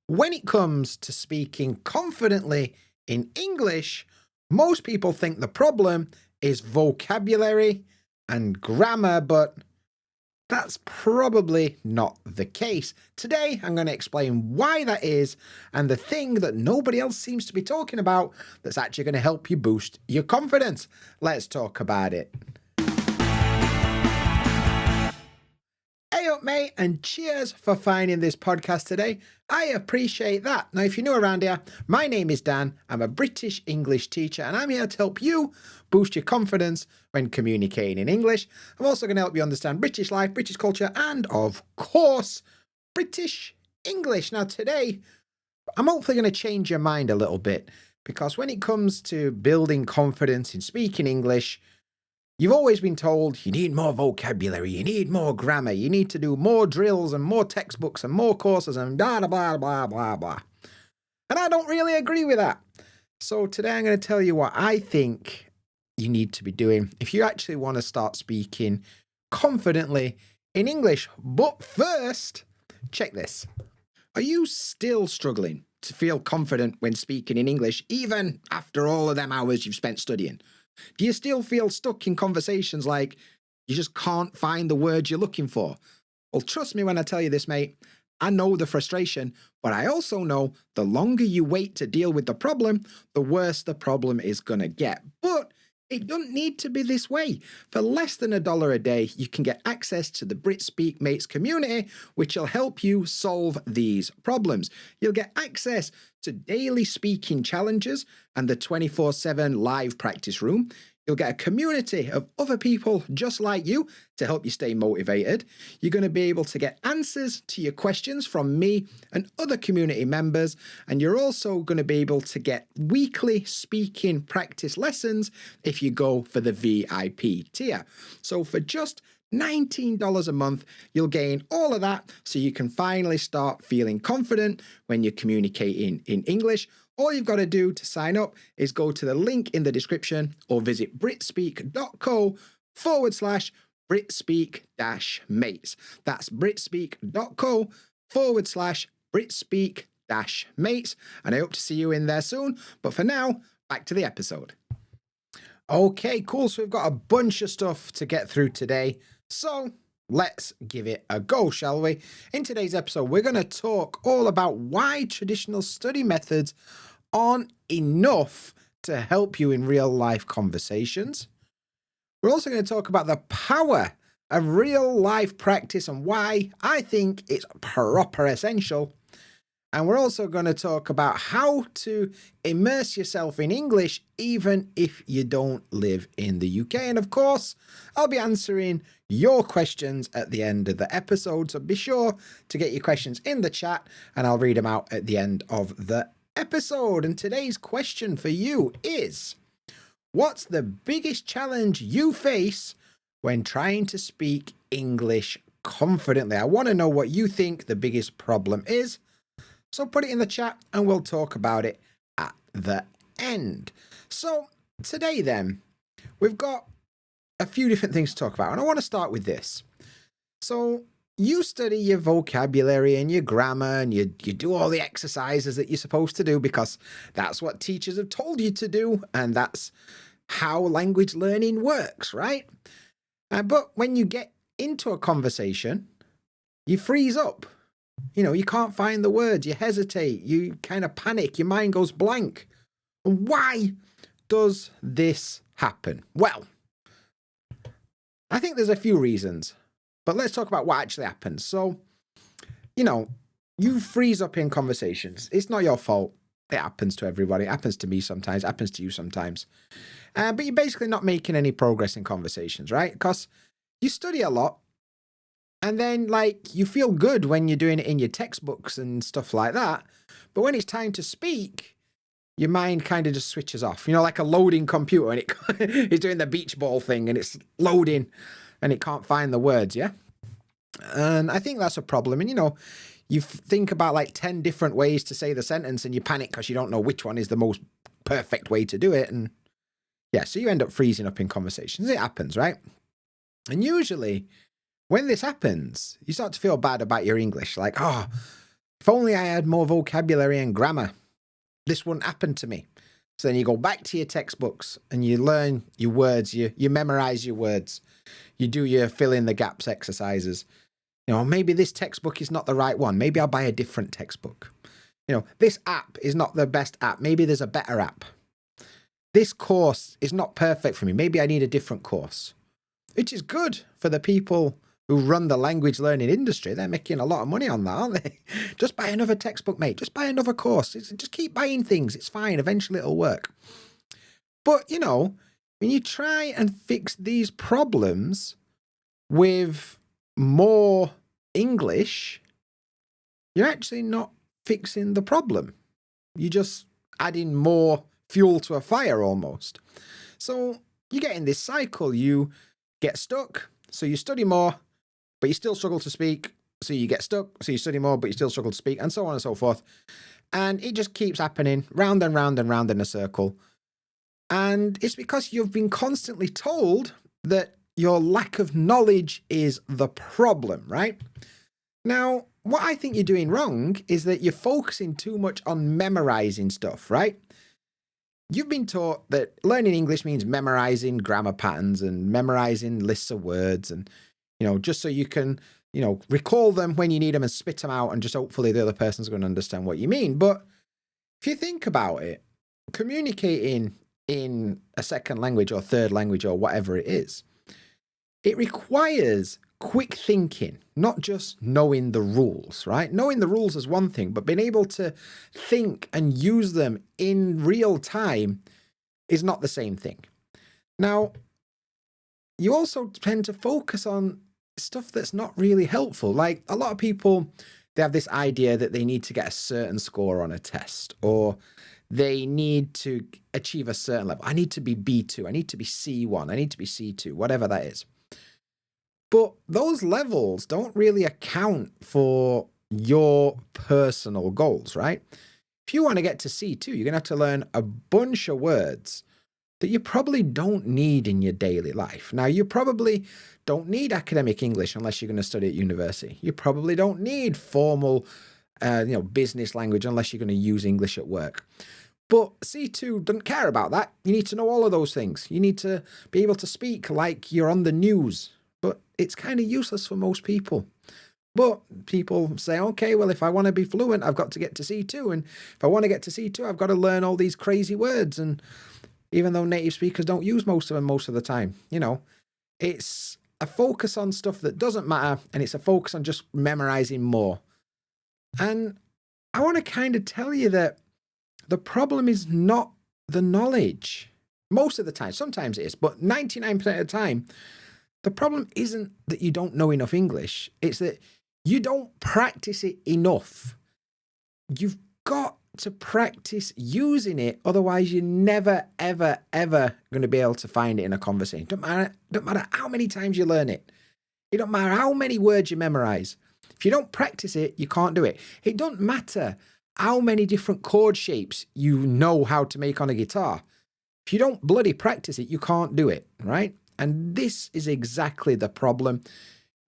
When it comes to speaking confidently in English, most people think the problem is vocabulary and grammar, but that's probably not the case. Today, I'm going to explain why that is and the thing that nobody else seems to be talking about that's actually going to help you boost your confidence. Let's talk about it. Hey up, mate, and cheers for finding this podcast today. I appreciate that. Now, if you're new around here, my name is Dan. I'm a British English teacher, and I'm here to help you boost your confidence when communicating in English. I'm also going to help you understand British life, British culture, and, of course, British English. Now, today, I'm hopefully going to change your mind a little bit, because when it comes to building confidence in speaking English, you've always been told you need more vocabulary, you need more grammar, you need to do more drills and more textbooks and more courses and blah, blah, blah, blah, blah. And I don't really agree with that. So today I'm going to tell you what I think you need to be doing if you actually want to start speaking confidently in English. But first, check this. Are you still struggling to feel confident when speaking in English, even after all of them hours you've spent studying? Do you still feel stuck in conversations like you just can't find the words you're looking for? Well, trust me when I tell you this, mate. I know the frustration, but I also know the longer you wait to deal with the problem, the worse the problem is going to get. But it doesn't need to be this way. For less than $1 a day, you can get access to the BritSpeak Mates community, which will help you solve these problems. You'll get access to daily speaking challenges and the 24/7 live practice room. You'll get a community of other people just like you to help you stay motivated. You're going to be able to get answers to your questions from me and other community members. And you're also going to be able to get weekly speaking practice lessons if you go for the VIP tier. So for just $19 a month, you'll gain all of that so you can finally start feeling confident when you're communicating in English. All you've got to do to sign up is go to the link in the description or visit britspeak.co/BritSpeak-mates. That's britspeak.co/BritSpeak-mates. And I hope to see you in there soon. But for now, back to the episode. Okay, cool. So we've got a bunch of stuff to get through today. So let's give it a go, shall we? In today's episode, we're going to talk all about why traditional study methods aren't enough to help you in real life conversations. We're also going to talk about the power of real life practice and why I think it's proper essential. And we're also going to talk about how to immerse yourself in English even if you don't live in the UK. And of course, I'll be answering your questions at the end of the episode. So be sure to get your questions in the chat and I'll read them out at the end of the episode. And today's question for you is, what's the biggest challenge you face when trying to speak English confidently? I want to know what you think the biggest problem is. So put it in the chat and we'll talk about it at the end. So today then, we've got a few different things to talk about. And I want to start with this. So you study your vocabulary and your grammar and you do all the exercises that you're supposed to do because that's what teachers have told you to do. And that's how language learning works, right? But when you get into a conversation, you freeze up. You know, you can't find the words, you hesitate, you kind of panic, your mind goes blank. And why does this happen? Well, I think there's a few reasons, but let's talk about what actually happens. So, you know, you freeze up in conversations. It's not your fault. It happens to everybody. It happens to me sometimes. It happens to you sometimes. But you're basically not making any progress in conversations, right? Because you study a lot. And then, like, you feel good when you're doing it in your textbooks and stuff like that. But when it's time to speak, your mind kind of just switches off. You know, like a loading computer and it's doing the beach ball thing and it's loading and it can't find the words, yeah? And I think that's a problem. And, you know, you think about like 10 different ways to say the sentence and you panic because you don't know which one is the most perfect way to do it. And, yeah, so you end up freezing up in conversations. It happens, right? And usually when this happens, you start to feel bad about your English. Like, oh, If only I had more vocabulary and grammar, this wouldn't happen to me. So then you go back to your textbooks and you learn your words, you memorize your words, you do your fill in the gaps exercises. Maybe this textbook is not the right one. Maybe I'll buy a different textbook. This app is not the best app. Maybe there's a better app. This course is not perfect for me. Maybe I need a different course. Which is good for the people who run the language learning industry. They're making a lot of money on that, aren't they? Just buy another textbook, mate. Just buy another course. Just keep buying things. It's fine. Eventually it'll work. But, when you try and fix these problems with more English, you're actually not fixing the problem. You're just adding more fuel to a fire almost. So you get in this cycle. You get stuck, so you study more, but you still struggle to speak. So you get stuck, so you study more, but you still struggle to speak, and so on and so forth. And it just keeps happening round and round and round in a circle. And it's because you've been constantly told that your lack of knowledge is the problem, right? Now, what I think you're doing wrong is that you're focusing too much on memorizing stuff, right? You've been taught that learning English means memorizing grammar patterns and memorizing lists of words and, just so you can, recall them when you need them and spit them out and just hopefully the other person's going to understand what you mean. But if you think about it, communicating in a second language or third language or whatever it is, it requires quick thinking, not just knowing the rules, right? Knowing the rules is one thing, but being able to think and use them in real time is not the same thing. Now, you also tend to focus on stuff that's not really helpful. Like a lot of people, they have this idea that they need to get a certain score on a test, or they need to achieve a certain level. I need to be B2, I need to be C1, I need to be C2, whatever that is. But those levels don't really account for your personal goals, right? If you want to get to C2, you're going to have to learn a bunch of words that you probably don't need in your daily life. Now, you probably don't need academic English unless you're going to study at university. You probably don't need formal, business language unless you're going to use English at work. But C2 doesn't care about that. You need to know all of those things. You need to be able to speak like you're on the news. But it's kind of useless for most people. But people say, okay, well, if I want to be fluent, I've got to get to C2. And if I want to get to C2, I've got to learn all these crazy words. And even though native speakers don't use most of them most of the time, it's a focus on stuff that doesn't matter. And it's a focus on just memorizing more. And I want to kind of tell you that the problem is not the knowledge. Most of the time, sometimes it is, but 99% of the time, the problem isn't that you don't know enough English. It's that you don't practice it enough. You've got to practice using it. Otherwise, you're never, ever, ever going to be able to find it in a conversation. Don't matter how many times you learn it. It don't matter how many words you memorize. If you don't practice it, you can't do it. It don't matter how many different chord shapes you know how to make on a guitar. If you don't bloody practice it, you can't do it, right? And this is exactly the problem.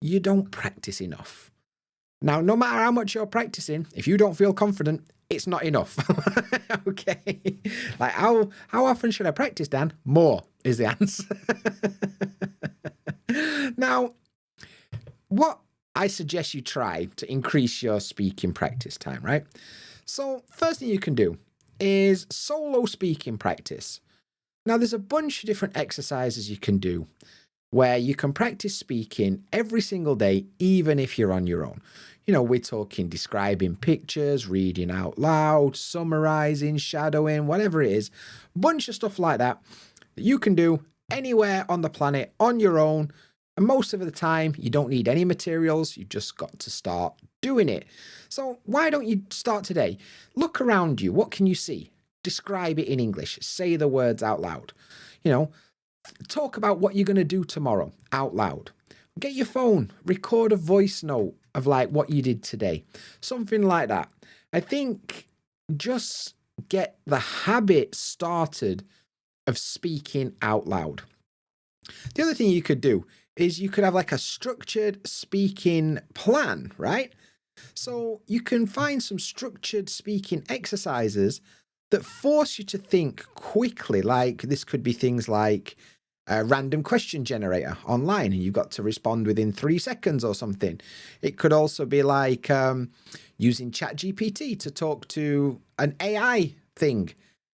You don't practice enough. Now, no matter how much you're practicing, if you don't feel confident, it's not enough. Okay? Like, how often should I practice, Dan? More is the answer. Now, what I suggest you try to increase your speaking practice time, right? So, first thing you can do is solo speaking practice. Now, there's a bunch of different exercises you can do where you can practice speaking every single day, even if you're on your own. We're talking describing pictures, reading out loud, summarizing, shadowing, whatever it is. Bunch of stuff like that you can do anywhere on the planet on your own. And most of the time, you don't need any materials. You've just got to start doing it. So why don't you start today? Look around you. What can you see? Describe it in English. Say the words out loud. Talk about what you're going to do tomorrow out loud. Get your phone, record a voice note of like what you did today. Something like that. I think just get the habit started of speaking out loud. The other thing you could do is you could have like a structured speaking plan, right? So you can find some structured speaking exercises that force you to think quickly. Like this could be things like a random question generator online, and you've got to respond within 3 seconds or something. It could also be like using ChatGPT to talk to an AI thing,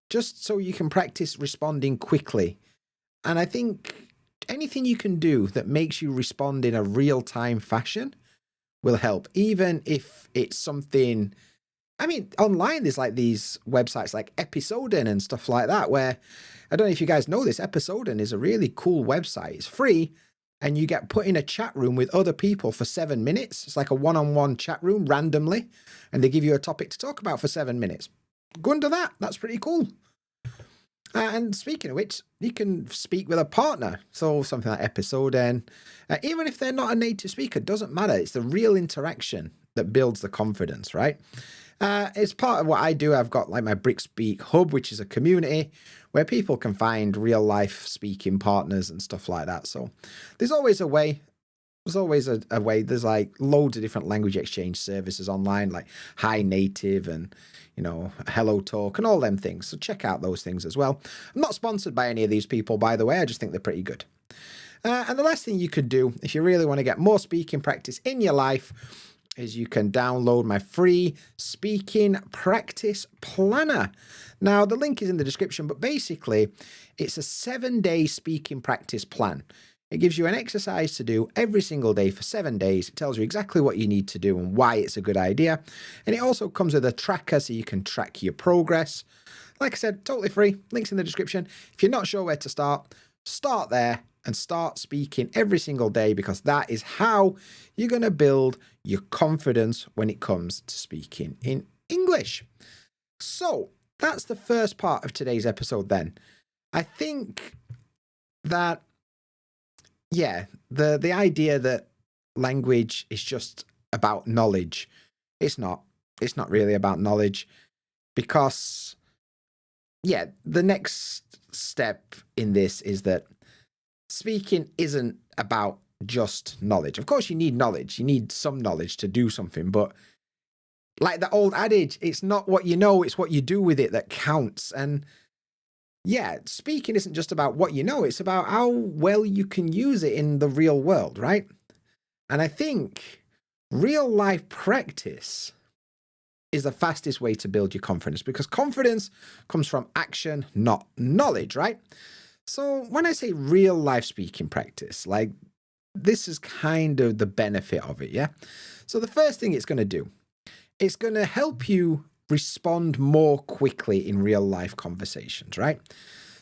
just so you can practice responding quickly. And I think anything you can do that makes you respond in a real-time fashion will help, even if it's something. I mean, online there's like these websites like Episoden and stuff like that, where I don't know if you guys know this. Episoden is a really cool website. It's free, and you get put in a chat room with other people for 7 minutes. It's like a one-on-one chat room randomly, and they give you a topic to talk about for 7 minutes. Go and do that. That's pretty cool. And speaking of which, you can speak with a partner. So something like Episoden, even if they're not a native speaker, doesn't matter. It's the real interaction that builds the confidence, right? It's part of what I do. I've got like my BritSpeak hub, which is a community where people can find real life speaking partners and stuff like that. So there's always a way. There's always a way. There's like loads of different language exchange services online, like Hi Native and, Hello Talk and all them things. So check out those things as well. I'm not sponsored by any of these people, by the way. I just think they're pretty good. And the last thing you could do if you really want to get more speaking practice in your life is you can download my free speaking practice planner. Now, the link is in the description, but basically it's a 7-day speaking practice plan. It gives you an exercise to do every single day for 7 days. It tells you exactly what you need to do and why it's a good idea. And it also comes with a tracker so you can track your progress. Like I said, totally free. Links in the description. If you're not sure where to start there and start speaking every single day, because that is how you're going to build your confidence when it comes to speaking in English. So that's the first part of today's episode then. I think that the idea that language is just about knowledge, it's not really about knowledge, because the next step in this is that speaking isn't about just knowledge. Of course you need knowledge, you need some knowledge to do something, but like the old adage, it's not what you know, it's what you do with it that counts. And speaking isn't just about what you know, it's about how well you can use it in the real world, right? And I think real life practice is the fastest way to build your confidence, because confidence comes from action, not knowledge, right? So when I say real life speaking practice, like this is kind of the benefit of it, yeah? So the first thing it's going to do, it's going to help you respond more quickly in real life conversations, right?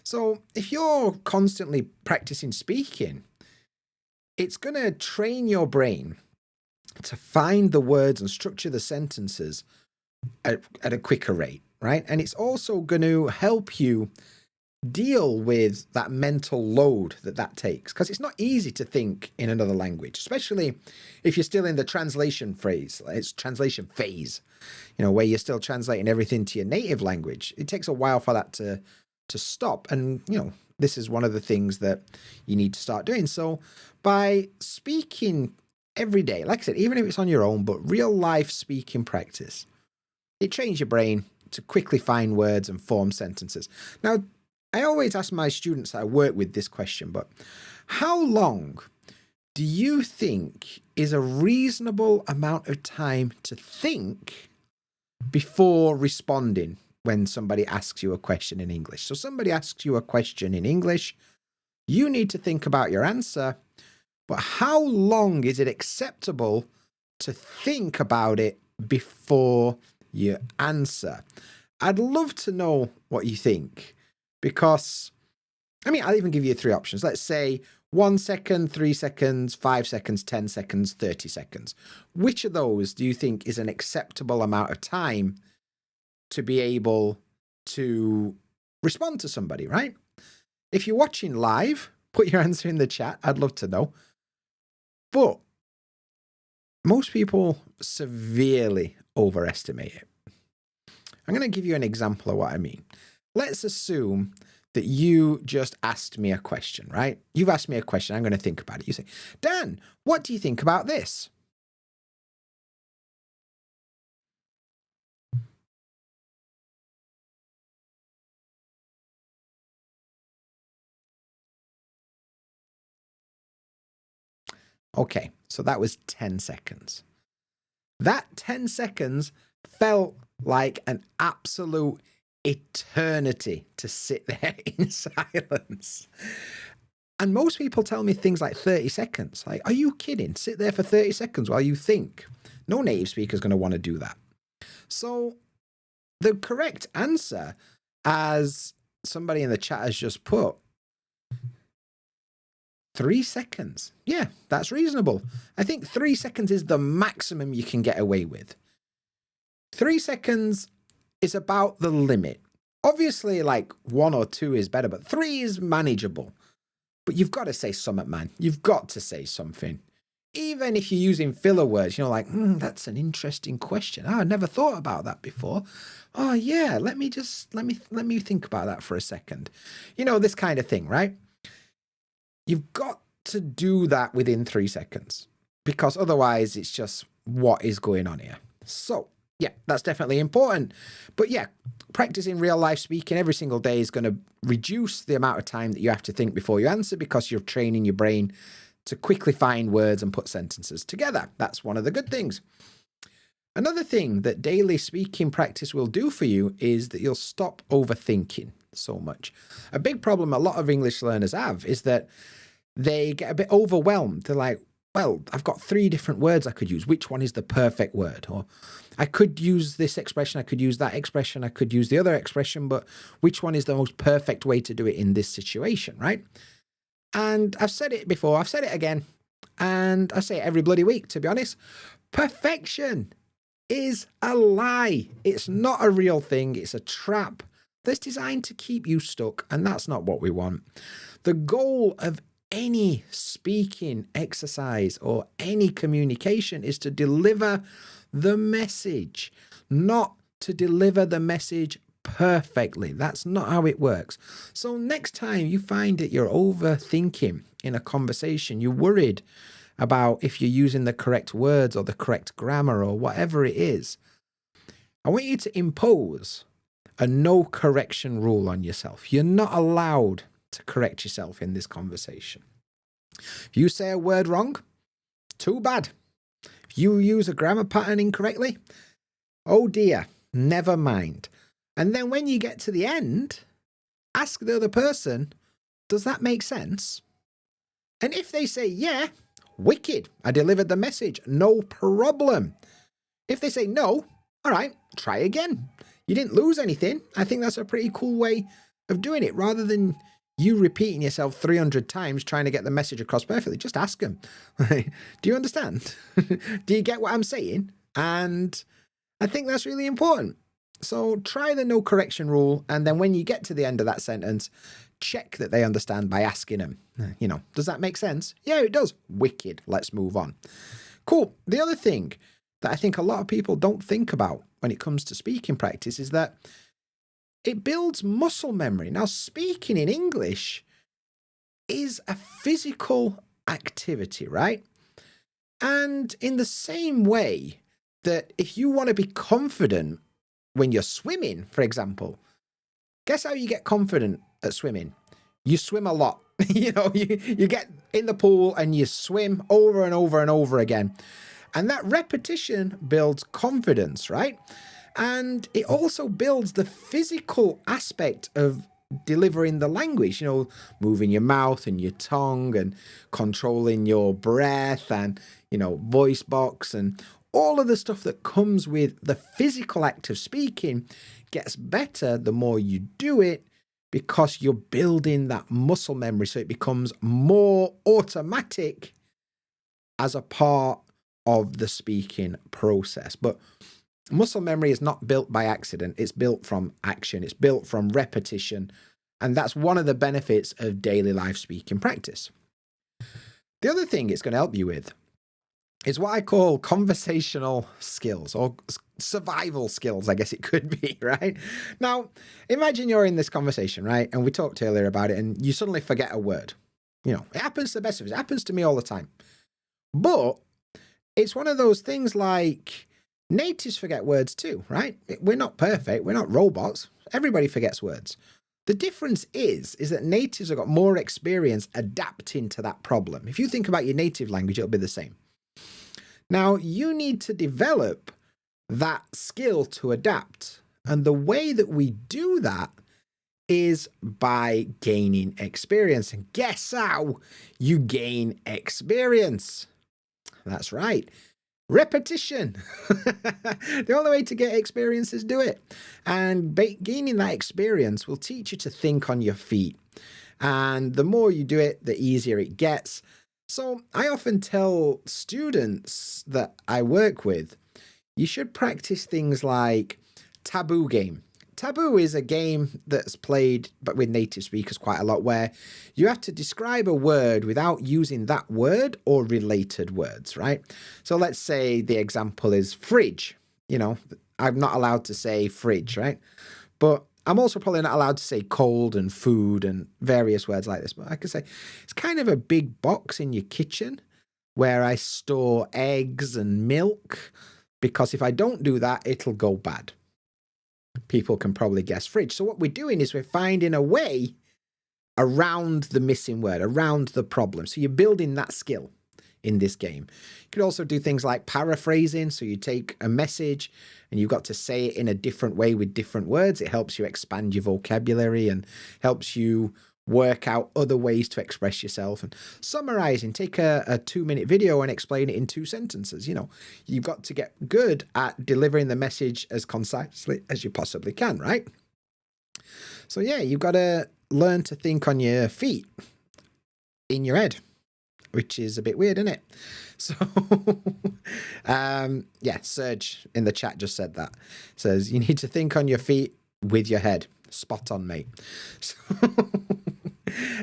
So if you're constantly practicing speaking, it's going to train your brain to find the words and structure the sentences at a quicker rate, right? And it's also going to help you deal with that mental load that takes, because it's not easy to think in another language, especially if you're still in the translation phase, where you're still translating everything to your native language. It takes a while for that to stop. And, this is one of the things that you need to start doing. So by speaking every day, like I said, even if it's on your own, but real life speaking practice, it trains your brain to quickly find words and form sentences. Now, I always ask my students that I work with this question, but how long do you think is a reasonable amount of time to think before responding when somebody asks you a question in English? So somebody asks you a question in English, you need to think about your answer, but how long is it acceptable to think about it before you answer? I'd love to know what you think. Because, I'll even give you 3 options. Let's say 1 second, 3 seconds, 5 seconds, 10 seconds, 30 seconds. Which of those do you think is an acceptable amount of time to be able to respond to somebody, right? If you're watching live, put your answer in the chat. I'd love to know. But most people severely overestimate it. I'm going to give you an example of what I mean. Let's assume that you just asked me a question, right? You've asked me a question. I'm going to think about it. You say, Dan, what do you think about this? Okay, so that was 10 seconds. That 10 seconds felt like an absolute eternity to sit there in silence. And most people tell me things like 30 seconds. Like, are you kidding? Sit there for 30 seconds while you think. No native speaker is going to want to do that. So the correct answer, as somebody in the chat has just put, 3 seconds. Yeah, that's reasonable. I think 3 seconds is the maximum you can get away with. 3 seconds is about the limit. Obviously, like 1 or 2 is better, but 3 is manageable. But you've got to say something, man. You've got to say something. Even if you're using filler words, like, that's an interesting question. Oh, I never thought about that before. Oh, yeah, let me think about that for a second. This kind of thing, right? You've got to do that within 3 seconds, because otherwise it's just what is going on here. So, yeah, that's definitely important. But yeah, practicing real life speaking every single day is going to reduce the amount of time that you have to think before you answer, because you're training your brain to quickly find words and put sentences together. That's one of the good things. Another thing that daily speaking practice will do for you is that you'll stop overthinking so much. A big problem a lot of English learners have is that they get a bit overwhelmed. They're like, well, I've got 3 different words I could use. Which one is the perfect word? Or I could use this expression, I could use that expression, I could use the other expression, but which one is the most perfect way to do it in this situation, right? And I've said it before, I've said it again, and I say it every bloody week, to be honest. Perfection is a lie. It's not a real thing. It's a trap that's designed to keep you stuck, and that's not what we want. The goal of any speaking exercise or any communication is to deliver the message, not to deliver the message perfectly. That's not how it works. So next time you find that you're overthinking in a conversation, you're worried about if you're using the correct words or the correct grammar or whatever it is, I want you to impose a no correction rule on yourself. You're not allowed to correct yourself in this conversation. If you say a word wrong, too bad. If you use a grammar pattern incorrectly, oh dear, never mind. And then when you get to the end, ask the other person, does that make sense? And if they say, yeah, wicked, I delivered the message, no problem. If they say no, all right, try again. You didn't lose anything. I think that's a pretty cool way of doing it. Rather than you repeating yourself 300 times trying to get the message across perfectly, just ask them. Do you understand? Do you get what I'm saying? And I think that's really important. So try the no correction rule, and then when you get to the end of that sentence, check that they understand by asking them, does that make sense? Yeah, it does. Wicked. Let's move on. Cool. The other thing that I think a lot of people don't think about when it comes to speaking practice is that it builds muscle memory. Now, speaking in English is a physical activity, right? And in the same way that if you want to be confident when you're swimming, for example, guess how you get confident at swimming? You swim a lot. You get in the pool and you swim over and over and over again. And that repetition builds confidence, right? And it also builds the physical aspect of delivering the language, moving your mouth and your tongue and controlling your breath and, voice box and all of the stuff that comes with the physical act of speaking gets better the more you do it, because you're building that muscle memory. So it becomes more automatic as a part of the speaking process. But muscle memory is not built by accident. It's built from action. It's built from repetition. And that's one of the benefits of daily life speaking practice. The other thing it's going to help you with is what I call conversational skills, or survival skills, I guess it could be, right? Now, imagine you're in this conversation, right? And we talked earlier about it, and you suddenly forget a word. It happens to the best of us. It happens to me all the time. But it's one of those things like natives forget words too, right? We're not perfect. We're not robots. Everybody forgets words. The difference is that natives have got more experience adapting to that problem. If you think about your native language, it'll be the same. Now, you need to develop that skill to adapt. And the way that we do that is by gaining experience. And guess how you gain experience? That's right. Repetition. The only way to get experience is do it. And gaining that experience will teach you to think on your feet. And the more you do it, the easier it gets. So I often tell students that I work with, you should practice things like taboo game. Taboo is a game that's played but with native speakers quite a lot, where you have to describe a word without using that word or related words, right? So let's say the example is fridge. You know, I'm not allowed to say fridge, right? But I'm also probably not allowed to say cold and food and various words like this. But I could say it's kind of a big box in your kitchen where I store eggs and milk, because if I don't do that, it'll go bad. People can probably guess fridge. So what we're doing is we're finding a way around the missing word, around the problem. So you're building that skill in this game. You could also do things like paraphrasing. So you take a message and you've got to say it in a different way with different words. It helps you expand your vocabulary and helps you work out other ways to express yourself. And summarizing, take a 2-minute video and explain it in 2 sentences. You know, you've got to get good at delivering the message as concisely as you possibly can, right? So yeah, you've got to learn to think on your feet in your head, which is a bit weird, isn't it? So, yeah, Serge in the chat just said that. Says, you need to think on your feet with your head. Spot on, mate. So,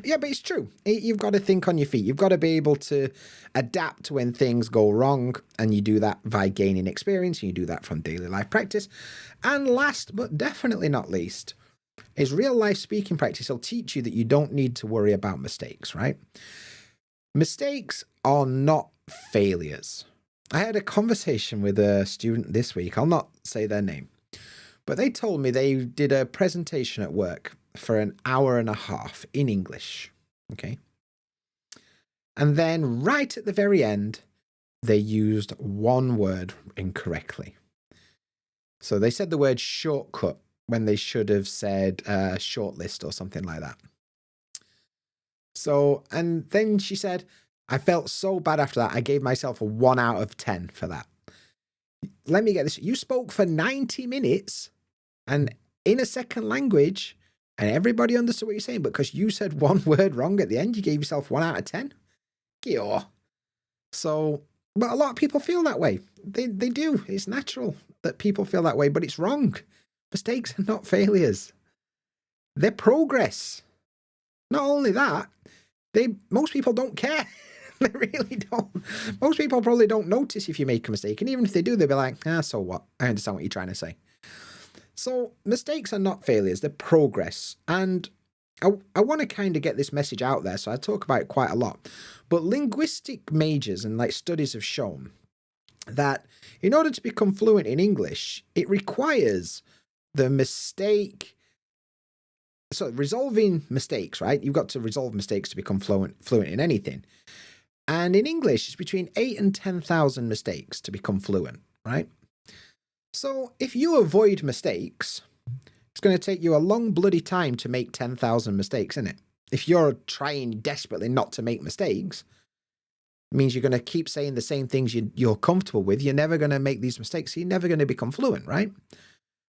yeah, but it's true. You've got to think on your feet. You've got to be able to adapt when things go wrong, and you do that by gaining experience, and you do that from daily life practice. And last, but definitely not least, is real life speaking practice. Will teach you that you don't need to worry about mistakes, right? Mistakes are not failures. I had a conversation with a student this week. I'll not say their name, but they told me they did a presentation at work for an hour and a half in English. Okay. And then right at the very end, they used one word incorrectly. So they said the word shortcut when they should have said shortlist or something like that. So, and then she said, I felt so bad after that. I gave myself a 1 out of 10 for that. Let me get this. You spoke for 90 minutes and in a second language, and everybody understood what you're saying, but because you said one word wrong at the end, you gave yourself 1 out of 10? Gio. So, but a lot of people feel that way. They do. It's natural that people feel that way, but it's wrong. Mistakes are not failures. They're progress. Not only that, most people don't care. They really don't. Most people probably don't notice if you make a mistake. And even if they do, they'll be like, so what? I understand what you're trying to say. So mistakes are not failures. They're progress. And I want to kind of get this message out there. So I talk about it quite a lot. But linguistic majors and like studies have shown that in order to become fluent in English, it requires the mistake. So resolving mistakes, right? You've got to resolve mistakes to become fluent in anything. And in English, it's between 8,000 and 10,000 mistakes to become fluent, right? So if you avoid mistakes, it's going to take you a long bloody time to make 10,000 mistakes, isn't it? If you're trying desperately not to make mistakes, it means you're going to keep saying the same things you're comfortable with. You're never going to make these mistakes. So you're never going to become fluent, right?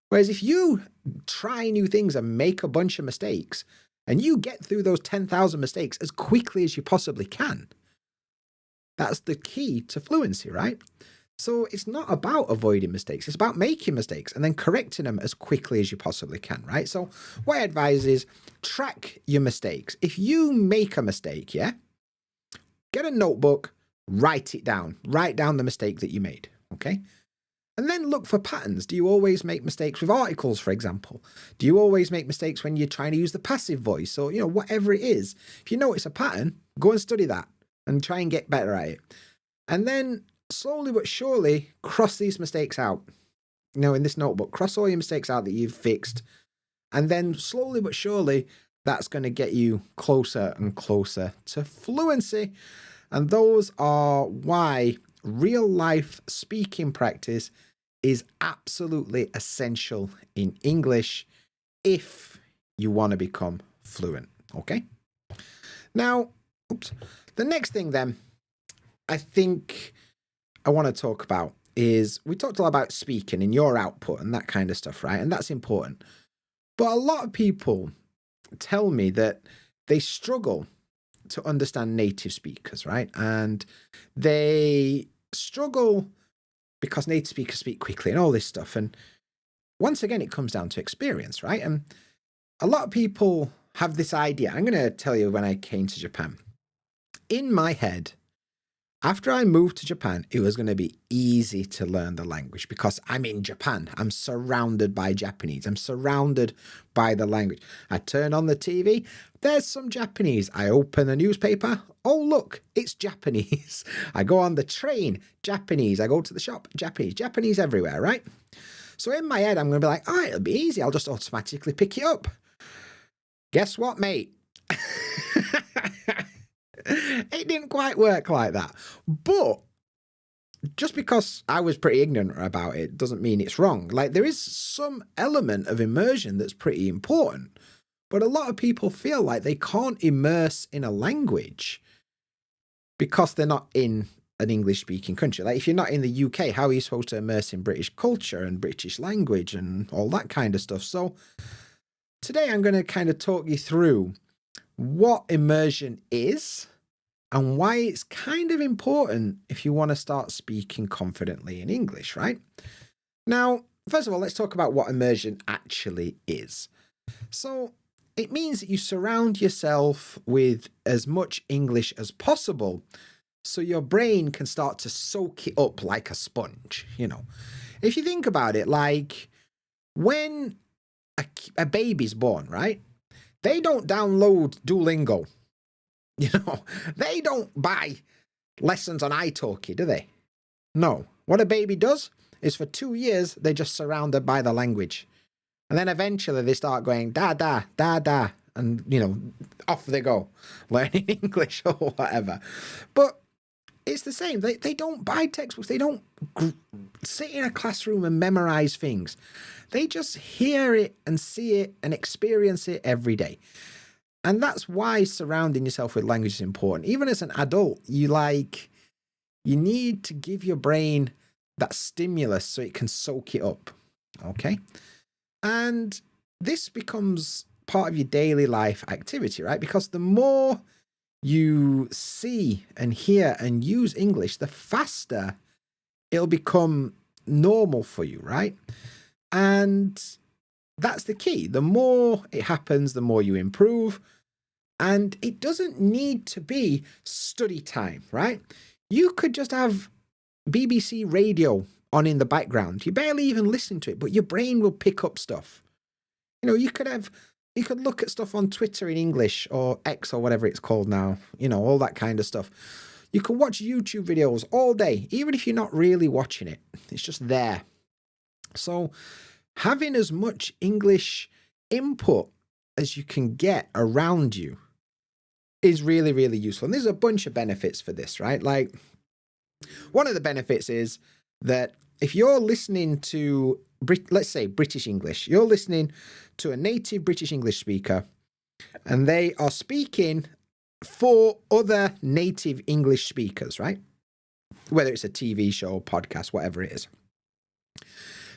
Whereas if you try new things and make a bunch of mistakes and you get through those 10,000 mistakes as quickly as you possibly can, that's the key to fluency, right? So it's not about avoiding mistakes. It's about making mistakes and then correcting them as quickly as you possibly can, right? So what I advise is track your mistakes. If you make a mistake, yeah, get a notebook, write it down. Write down the mistake that you made, okay? And then look for patterns. Do you always make mistakes with articles, for example? Do you always make mistakes when you're trying to use the passive voice or, whatever it is? If you notice a pattern, go and study that and try and get better at it. And then slowly but surely cross these mistakes out. In this notebook, cross all your mistakes out that you've fixed And then slowly but surely, that's going to get you closer and closer to fluency. And those are why real life speaking practice is absolutely essential in English if you want to become fluent. Okay. Now, the next thing then I think I want to talk about is we talked a lot about speaking and your output and that kind of stuff, right? And that's important. But a lot of people tell me that they struggle to understand native speakers, right? And they struggle because native speakers speak quickly and all this stuff. And once again, it comes down to experience, right? And a lot of people have this idea. I'm going to tell you when I came to Japan. In my head, after I moved to Japan, it was going to be easy to learn the language because I'm in Japan. I'm surrounded by Japanese. I'm surrounded by the language. I turn on the TV. There's some Japanese. I open a newspaper. Oh, look, it's Japanese. I go on the train. Japanese. I go to the shop. Japanese. Japanese everywhere, right? So in my head, I'm going to be like, all right, it'll be easy. I'll just automatically pick it up. Guess what, mate? It didn't quite work like that. But just because I was pretty ignorant about it doesn't mean it's wrong. Like, there is some element of immersion that's pretty important. But a lot of people feel like they can't immerse in a language because they're not in an English-speaking country. Like, if you're not in the UK, how are you supposed to immerse in British culture and British language and all that kind of stuff? So today I'm going to kind of talk you through what immersion is and why it's kind of important if you want to start speaking confidently in English, right? Now, first of all, let's talk about what immersion actually is. So it means that you surround yourself with as much English as possible so your brain can start to soak it up like a sponge, you know. If you think about it, like when a baby's born, right? They don't download Duolingo. You know, they don't buy lessons on italki, do they? No. What a baby does is for 2 years, they're just surrounded by the language. And then eventually they start going, da, da, da, da. And, you know, off they go, learning English or whatever. But it's the same. They don't buy textbooks. They don't sit in a classroom and memorize things. They just hear it and see it and experience it every day. And that's why surrounding yourself with language is important. Even as an adult, you need to give your brain that stimulus so it can soak it up. Okay? And this becomes part of your daily life activity, right? Because the more you see and hear and use English, the faster it'll become normal for you, right? And that's the key. The more it happens, the more you improve. And it doesn't need to be study time, right? You could just have BBC radio on in the background. You barely even listen to it, but your brain will pick up stuff. You know, you could look at stuff on Twitter in English or X or whatever it's called now, you know, all that kind of stuff. You can watch YouTube videos all day, even if you're not really watching it. It's just there. So having as much English input as you can get around you is really, really useful. And there's a bunch of benefits for this, right? Like, one of the benefits is that if you're listening to, let's say, British English, you're listening to a native British English speaker, and they are speaking for other native English speakers, right? Whether it's a TV show, podcast, whatever it is.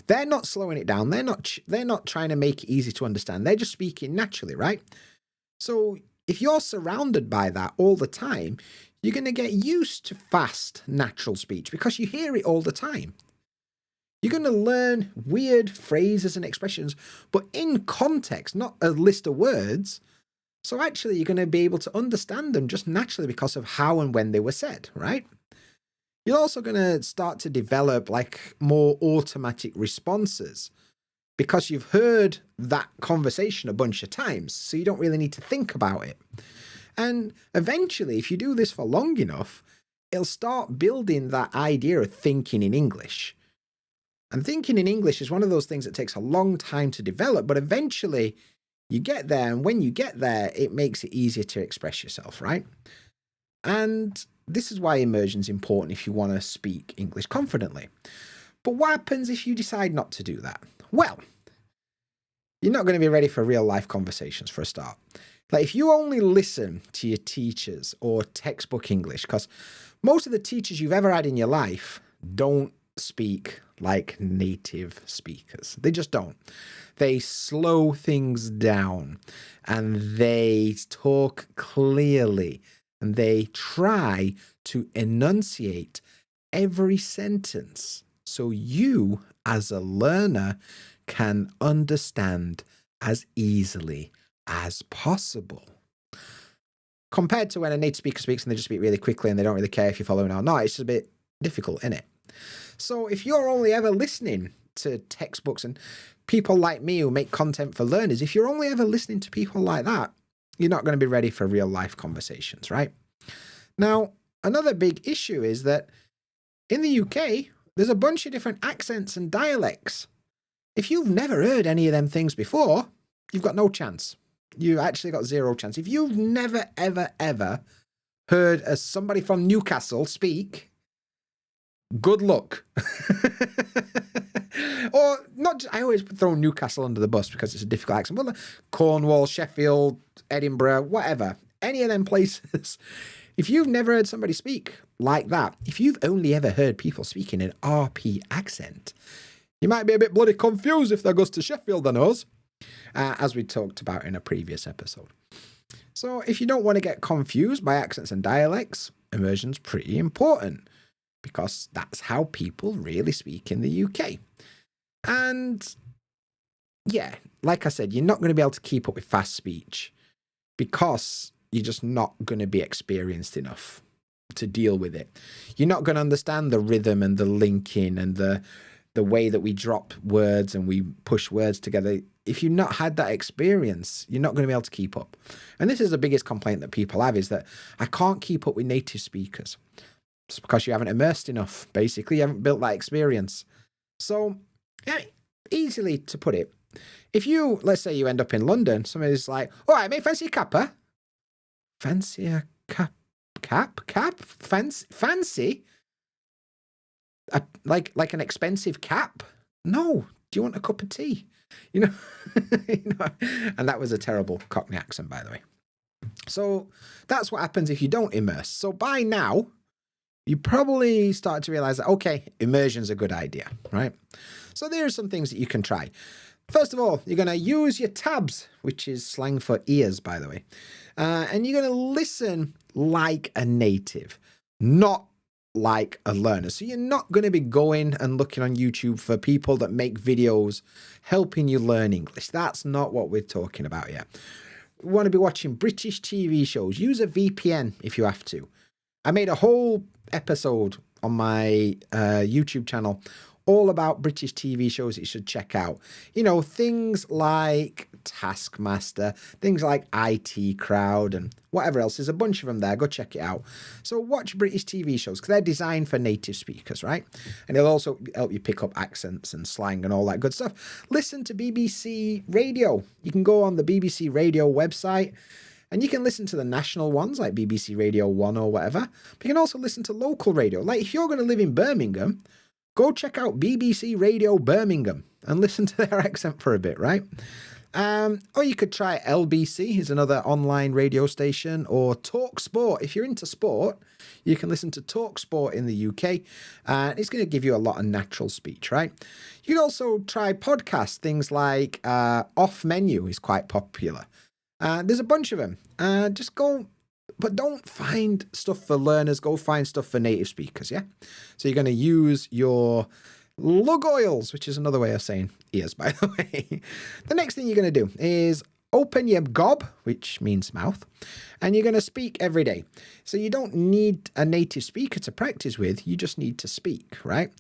They're not slowing it down. They're not trying to make it easy to understand. They're just speaking naturally, right? So if you're surrounded by that all the time, you're going to get used to fast, natural speech because you hear it all the time. You're going to learn weird phrases and expressions, but in context, not a list of words. So actually, you're going to be able to understand them just naturally because of how and when they were said, right? You're also going to start to develop like more automatic responses because you've heard that conversation a bunch of times, so you don't really need to think about it. And eventually, if you do this for long enough, it'll start building that idea of thinking in English. And thinking in English is one of those things that takes a long time to develop, but eventually you get there. And when you get there, it makes it easier to express yourself, right? And this is why immersion is important if you want to speak English confidently. But what happens if you decide not to do that? Well, you're not going to be ready for real life conversations for a start. Like if you only listen to your teachers or textbook English, because most of the teachers you've ever had in your life don't speak like native speakers. They just don't. They slow things down and they talk clearly and they try to enunciate every sentence so you as a learner can understand as easily as possible. Compared to when a native speaker speaks and they just speak really quickly and they don't really care if you're following or not, it's just a bit difficult, isn't it? So if you're only ever listening to textbooks and people like me who make content for learners, if you're only ever listening to people like that, you're not going to be ready for real life conversations, right? Now, another big issue is that in the UK, there's a bunch of different accents and dialects. If you've never heard any of them things before, you've got no chance. You actually got zero chance. If you've never, ever, ever heard somebody from Newcastle speak, good luck. Or not, I always throw Newcastle under the bus because it's a difficult accent. But Cornwall, Sheffield, Edinburgh, whatever, any of them places. If you've never heard somebody speak like that, if you've only ever heard people speaking an RP accent, you might be a bit bloody confused if that goes to Sheffield than us, as we talked about in a previous episode. So if you don't want to get confused by accents and dialects, immersion's pretty important because that's how people really speak in the UK. And yeah, like I said, you're not going to be able to keep up with fast speech because you're just not going to be experienced enough to deal with it. You're not going to understand the rhythm and the linking and the way that we drop words and we push words together. If you've not had that experience, you're not going to be able to keep up. And this is the biggest complaint that people have, is that I can't keep up with native speakers. It's because you haven't immersed enough, basically. You haven't built that experience. So, yeah, easily to put it, if you, let's say you end up in London, somebody's like, all right, mate, fancy a capper? Fancy a cap? Fancy? Like an expensive cap? No. Do you want a cup of tea? You know, and that was a terrible Cockney accent, by the way. So that's what happens if you don't immerse. So by now, you probably start to realize that, okay, immersion's a good idea, right? So there are some things that you can try. First of all, you're going to use your tabs, which is slang for ears, by the way. And you're going to listen like a native, not like a learner. So you're not going to be going and looking on YouTube for people that make videos helping you learn English. That's not what we're talking about here. We want to be watching British TV shows. Use a VPN if you have to. I made a whole episode on my YouTube channel all about British TV shows that you should check out. You know, things like Taskmaster, things like IT Crowd and whatever else. There's a bunch of them there. Go check it out. So watch British TV shows because they're designed for native speakers, right? And it'll also help you pick up accents and slang and all that good stuff. Listen to BBC Radio. You can go on the BBC Radio website and you can listen to the national ones like BBC Radio 1 or whatever. But you can also listen to local radio. Like if you're going to live in Birmingham, go check out BBC Radio Birmingham and listen to their accent for a bit, right? Or you could try LBC, is another online radio station, or Talk Sport. If you're into sport, you can listen to Talk Sport in the UK, and it's going to give you a lot of natural speech, right? You can also try podcasts, things like Off Menu is quite popular. There's a bunch of them. Just go, but don't find stuff for learners. Go find stuff for native speakers, yeah? So you're going to use your lug oils, which is another way of saying ears, by the way. The next thing you're going to do is open your gob, which means mouth, and you're going to speak every day. So you don't need a native speaker to practice with. You just need to speak, right?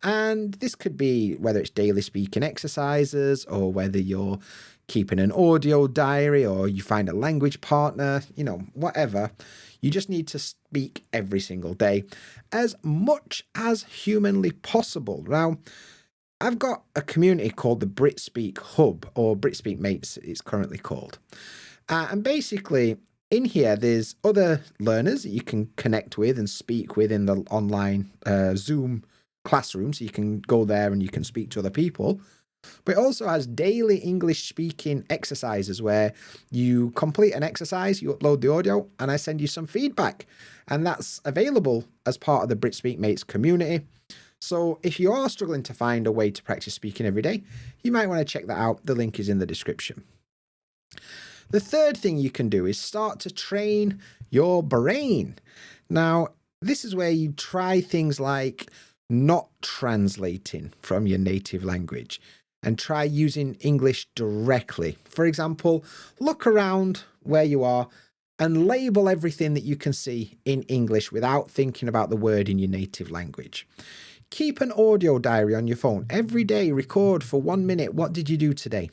And this could be whether it's daily speaking exercises or whether you're keeping an audio diary or you find a language partner, you know, whatever. You just need to speak every single day as much as humanly possible. Now, I've got a community called the BritSpeak Hub, or BritSpeak Mates it's currently called. And basically, in here, there's other learners that you can connect with and speak with in the online Zoom classroom. So you can go there and you can speak to other people. But it also has daily English speaking exercises where you complete an exercise, you upload the audio, and I send you some feedback. And that's available as part of the BritSpeak Mates community. So if you are struggling to find a way to practice speaking every day, you might want to check that out. The link is in the description. The third thing you can do is start to train your brain. Now, this is where you try things like not translating from your native language and try using English directly. For example, look around where you are and label everything that you can see in English without thinking about the word in your native language. Keep an audio diary on your phone. Every day, record for 1 minute. What did you do today?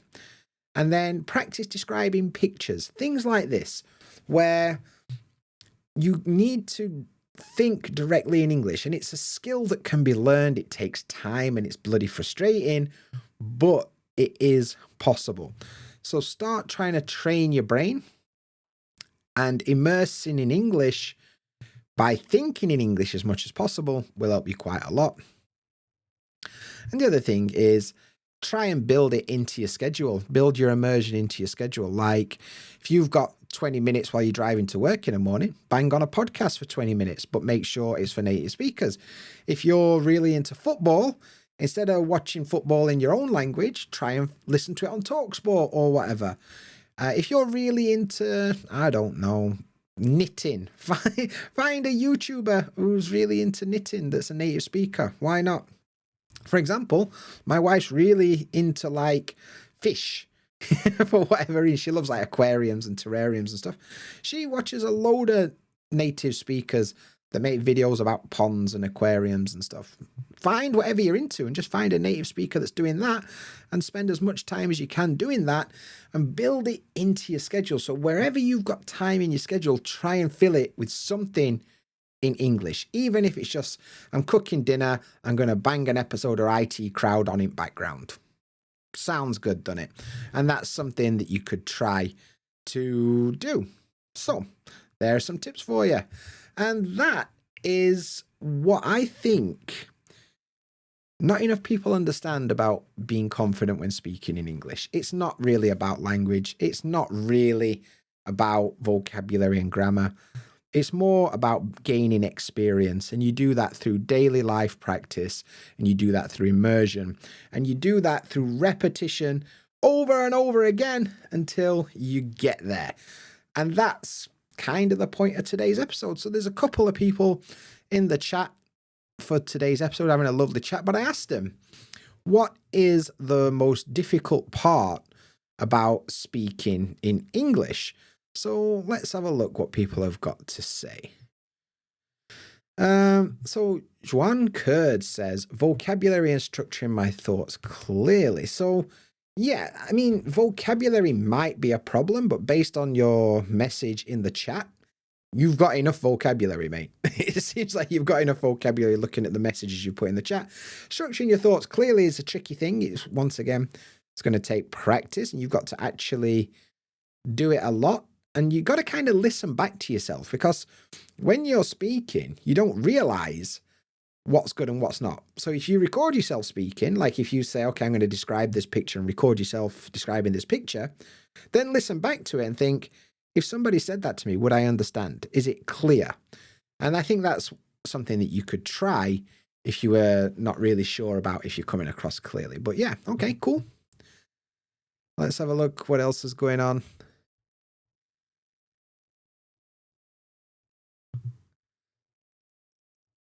And then practice describing pictures. Things like this, where you need to think directly in English. And it's a skill that can be learned. It takes time and it's bloody frustrating, but it is possible. So start trying to train your brain, and immersing in English by thinking in English as much as possible will help you quite a lot. And the other thing is try and build it into your schedule. Build your immersion into your schedule. Like if you've got 20 minutes while you're driving to work in the morning, bang on a podcast for 20 minutes, but make sure it's for native speakers. If you're really into football, instead of watching football in your own language, try and listen to it on TalkSport or whatever. If you're really into, I don't know, knitting, find a YouTuber who's really into knitting that's a native speaker. Why not? For example, my wife's really into like fish for whatever reason. She loves like aquariums and terrariums and stuff. She watches a load of native speakers that make videos about ponds and aquariums and stuff. Find whatever you're into and just find a native speaker that's doing that and spend as much time as you can doing that and build it into your schedule. So wherever you've got time in your schedule, try and fill it with something in English. Even if it's just, I'm cooking dinner, I'm going to bang an episode of IT Crowd on in background. Sounds good, doesn't it? And that's something that you could try to do. So there are some tips for you. And that is what I think not enough people understand about being confident when speaking in English. It's not really about language. It's not really about vocabulary and grammar. It's more about gaining experience. And you do that through daily life practice. And you do that through immersion. And you do that through repetition over and over again until you get there. And that's kind of the point of today's episode. So there's a couple of people in the chat for today's episode having a lovely chat, but I asked them, what is the most difficult part about speaking in English? So let's have a look what people have got to say. So Juan Kurd says, vocabulary and structuring my thoughts clearly. So yeah, I mean, vocabulary might be a problem, but based on your message in the chat, you've got enough vocabulary, mate. It seems like you've got enough vocabulary looking at the messages you put in the chat. Structuring your thoughts clearly is a tricky thing. It's once again, it's going to take practice, and you've got to actually do it a lot. And you've got to kind of listen back to yourself, because when you're speaking, you don't realize what's good and what's not. So if you record yourself speaking, like if you say, okay, I'm going to describe this picture and record yourself describing this picture, then listen back to it and think, if somebody said that to me, would I understand? Is it clear? And I think that's something that you could try if you were not really sure about if you're coming across clearly. But yeah, okay, cool. Let's have a look what else is going on.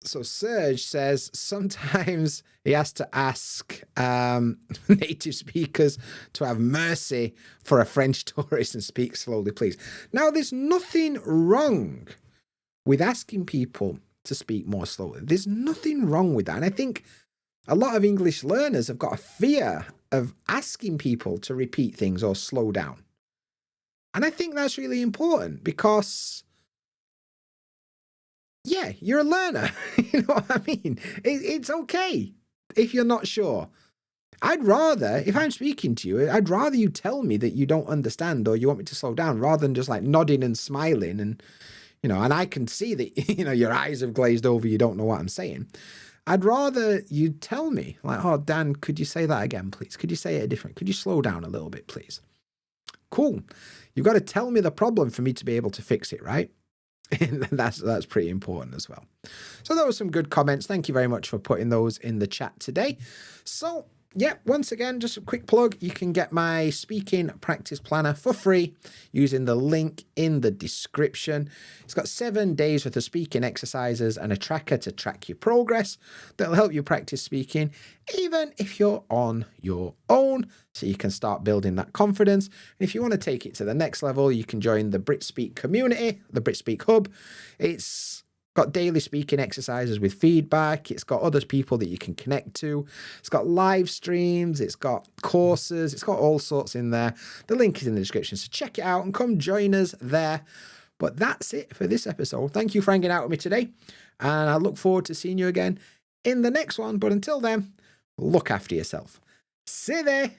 So Serge says sometimes he has to ask native speakers to have mercy for a French tourist and speak slowly, please. Now, there's nothing wrong with asking people to speak more slowly. There's nothing wrong with that. And I think a lot of English learners have got a fear of asking people to repeat things or slow down. And I think that's really important because, yeah, you're a learner. You know what I mean? It's okay if you're not sure. I'd rather, if I'm speaking to you, I'd rather you tell me that you don't understand or you want me to slow down rather than just like nodding and smiling and, and I can see that, your eyes have glazed over, you don't know what I'm saying. I'd rather you tell me like, oh, Dan, could you say that again, please? Could you say it different? Could you slow down a little bit, please? Cool. You've got to tell me the problem for me to be able to fix it, right? And that's pretty important as well. So that was some good comments. Thank you very much for putting those in the chat today. So yeah, once again, just a quick plug. You can get my speaking practice planner for free using the link in the description. It's got 7 days worth of speaking exercises and a tracker to track your progress that'll help you practice speaking, even if you're on your own, so you can start building that confidence. And if you want to take it to the next level, you can join the BritSpeak community, the BritSpeak Hub. It's got daily speaking exercises with feedback. It's got other people that you can connect to. It's got live streams. It's got courses. It's got all sorts in there. The link is in the description. So check it out and come join us there. But that's it for this episode. Thank you for hanging out with me today. And I look forward to seeing you again in the next one. But until then, look after yourself. See you there.